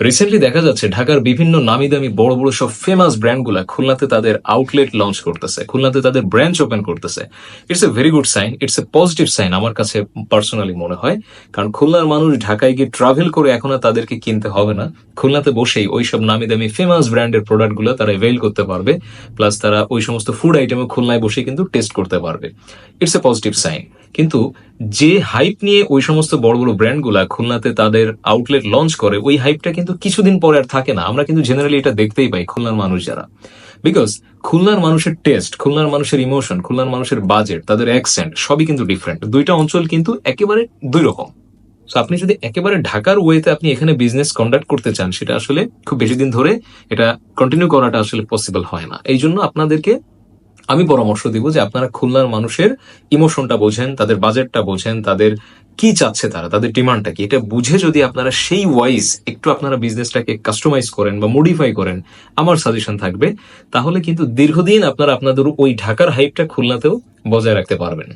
Recently দেখা যাচ্ছে ঢাকার বিভিন্ন নামি দামি বড় বড় সব ফেমাস ব্র্যান্ডগুলা খুলনাতে তাদের আউটলেট লঞ্চ করতেছে, খুলনাতে তাদের ব্রাঞ্চ ওপেন করতেছে। It's a very good sign, it's a positive sign আমার কাছে পার্সোনালি মনে হয়। কারণ খুলনার মানুষ ঢাকায় গিয়ে ট্রাভেল করে এখন আর তাদেরকে কিনতে হবে না, খুলনাতে বসেই ওই সব নামি দামি ফেমাস ব্র্যান্ডের প্রোডাক্ট গুলো তারা এভেল করতে পারবে। প্লাস তারা ওই সমস্ত ফুড আইটেমও খুলনায় বসে কিন্তু টেস্ট করতে পারবে। It's a positive sign. কিন্তু যে হাইপ নিয়ে ওই সমস্ত বড় বড় ব্র্যান্ডগুলা খুলনাতে তাদের আউটলেট লঞ্চ করে, ওই হাইপটা কিন্তু কিছুদিন পরে আর থাকে না। আমরা কিন্তু জেনারেলি এটা দেখতেই পাই খুলনার মানুষ যারা, বিকজ খুলনার মানুষের টেস্ট, খুলনার মানুষের ইমোশন, খুলনার মানুষের বাজেট, তাদের অ্যাকসেন্ট সবই কিন্তু ডিফারেন্ট। দুইটা অঞ্চল কিন্তু একেবারে দুই রকম। সো আপনি যদি একেবারে ঢাকার ওয়েতে আপনি এখানে বিজনেস কন্ডাক্ট করতে চান, সেটা আসলে খুব বেশি দিন ধরে এটা কন্টিনিউ করাটা আসলে পসিবল হয় না। এই জন্য আপনাদেরকে আমি পরামর্শ দিব যে আপনারা খুলনার মানুষের ইমোশনটা বোঝেন, তাদের বাজেটটা বোঝেন, তাদের কি চাচ্ছে, তাদের ডিমান্ডটা কি, এটা বুঝে যদি আপনারা সেই ওয়াইজ একটু আপনারা বিজনেসটাকে কাস্টমাইজ করেন বা মডিফাই করেন, আমার সাজেশন থাকবে, তাহলে কিন্তু দীর্ঘদিন আপনারা আপনাদের ওই ঢাকার হাইপটা খুলনাতেও বজায় রাখতে পারবেন।